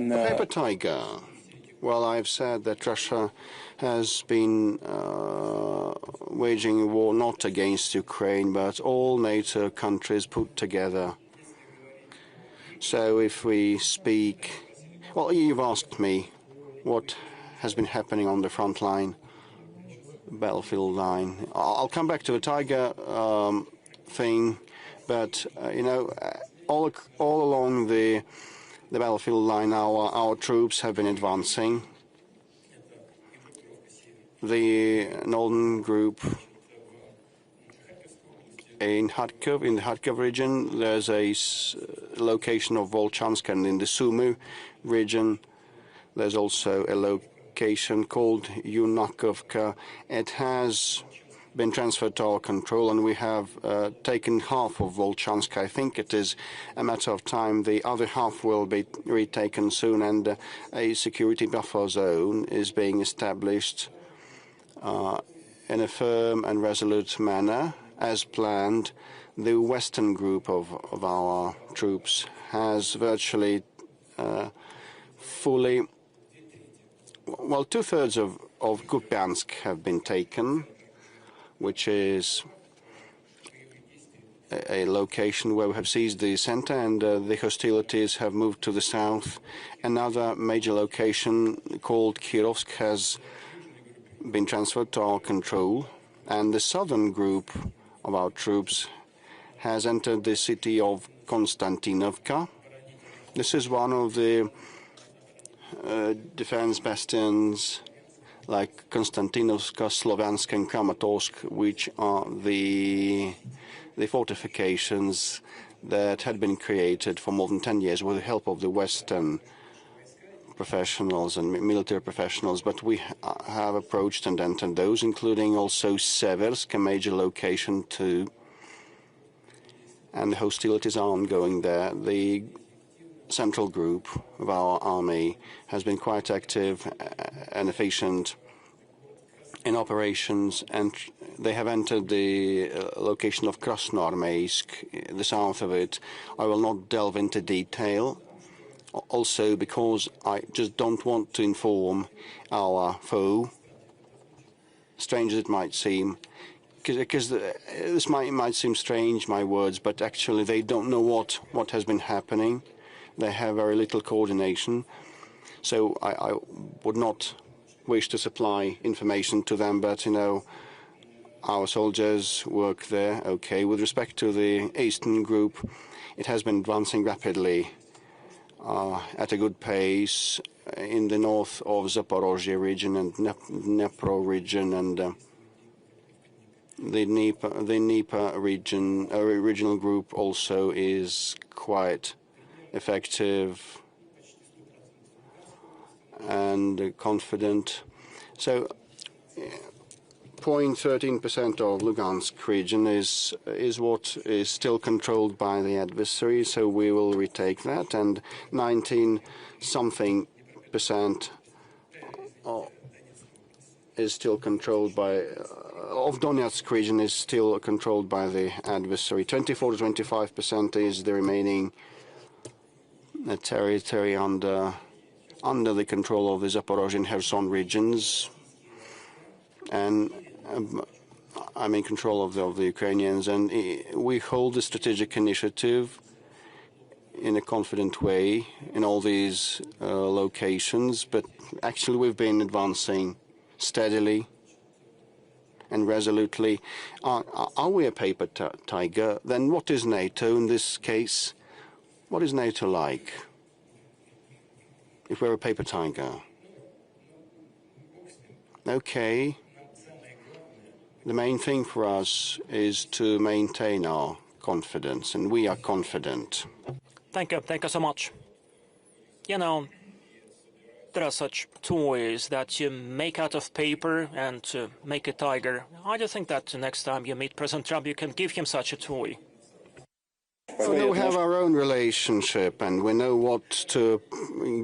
The paper tiger. Well, I've said that Russia has been waging a war not against Ukraine, but all NATO countries put together. So if we speak, well, you've asked me what has been happening on the front line, battlefield line. I'll come back to the tiger thing, but you know, all along the battlefield line, our troops have been advancing. The northern group in the Kharkiv region, there's a location of Volchansk, and in the Sumy region, there's also a location called Yunakovka. It has been transferred to our control, and we have taken half of Volchansk. I think it is a matter of time. The other half will be retaken soon, and a security buffer zone is being established in a firm and resolute manner, as planned. The western group of our troops has virtually fully, well, two-thirds of Kupiansk have been taken, which is a location where we have seized the center, and the hostilities have moved to the south. Another major location called Kirovsk has been transferred to our control, and the southern group of our troops has entered the city of Konstantinovka. This is one of the defense bastions like Konstantinovka, Sloviansk, and Kramatorsk, which are the fortifications that had been created for more than 10 years with the help of the Western professionals and military professionals, but we have approached and entered those, including also Seversk, a major location too, and the hostilities are ongoing there. The central group of our army has been quite active and efficient in operations, and they have entered the location of Krasnoarmeysk, the south of it. I will not delve into detail, also because I just don't want to inform our foe, strange as it might seem, because this might seem strange, my words, but actually they don't know what has been happening. They have very little coordination, so I would not wish to supply information to them, but you know, our soldiers work there. Okay, with respect to the eastern group, it has been advancing rapidly at a good pace in the north of Zaporozhye region and Dnipro region, and the Dnieper region, regional group also is quite effective and confident. So 0.13% of Lugansk region is what is still controlled by the adversary, so we will retake that, and 19-something% is still controlled by of Donetsk region is still controlled by the adversary. 24 to 25% is the remaining territory under the control of the Zaporozhye and Kherson regions, and I'm in control of the Ukrainians, and we hold the strategic initiative in a confident way in all these locations, but actually we've been advancing steadily and resolutely. Are we a paper tiger? Then what is NATO in this case? What is NATO like if we're a paper tiger? Okay. The main thing for us is to maintain our confidence, and we are confident. Thank you so much. You know, there are such toys that you make out of paper and to make a tiger. I do think that next time you meet President Trump, you can give him such a toy. We have our own relationship, and we know what to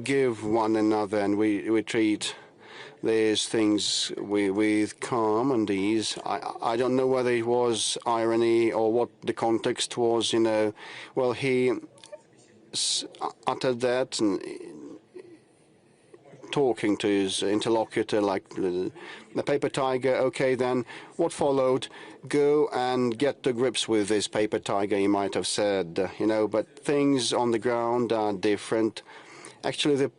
give one another, and we treat these things with calm and ease. I don't know whether it was irony or what the context was, you know. Well, he uttered that, and talking to his interlocutor like the paper tiger. Okay, then what followed? Go and get to grips with this paper tiger, he might have said, but things on the ground are different. Actually,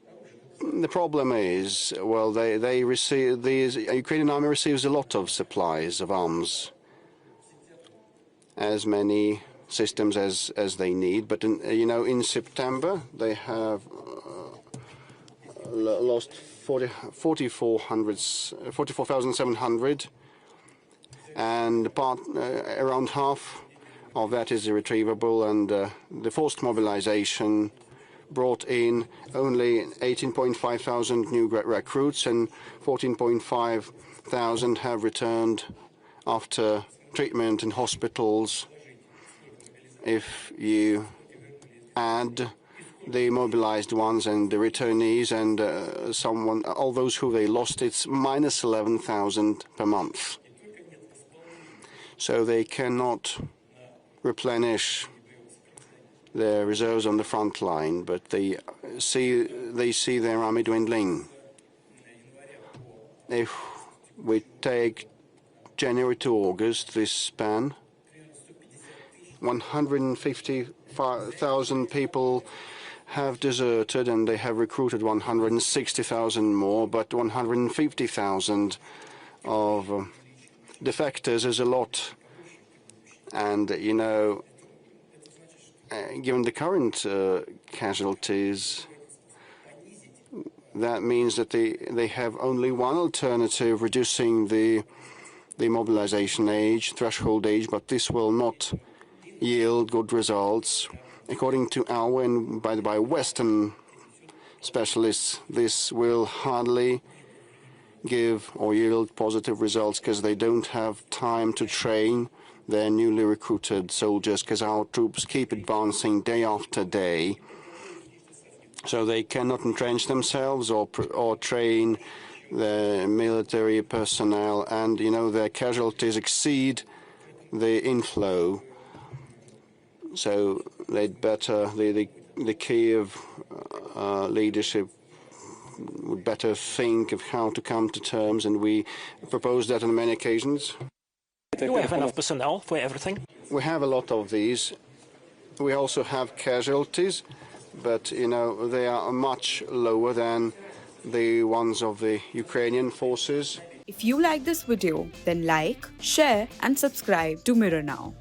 the problem is, well, the Ukrainian army receives a lot of supplies of arms, as many systems as they need. But in September they have lost 44,700, and around half of that is irretrievable. And the forced mobilization brought in only 18.5 thousand new recruits, and 14.5 thousand have returned after treatment in hospitals. If you add the mobilized ones and the returnees and all those who they lost, it's minus 11,000 per month. So they cannot replenish their reserves on the front line, but they see their army dwindling. If we take January to August, this span, 150,000 people have deserted, and they have recruited 160,000 more, but 150,000 of defectors is a lot. And, given the current casualties, that means that they have only one alternative, reducing the mobilization age, threshold age, but this will not yield good results. According to our and by Western specialists, this will hardly give or yield positive results, because they don't have time to train their newly recruited soldiers, because our troops keep advancing day after day. So they cannot entrench themselves or train the military personnel, and their casualties exceed the inflow. So they'd better, the Kiev leadership would better think of how to come to terms, and we proposed that on many occasions. Do we have enough personnel for everything? We have a lot of these. We also have casualties, but they are much lower than the ones of the Ukrainian forces. If you like this video, then like, share and subscribe to Mirror Now.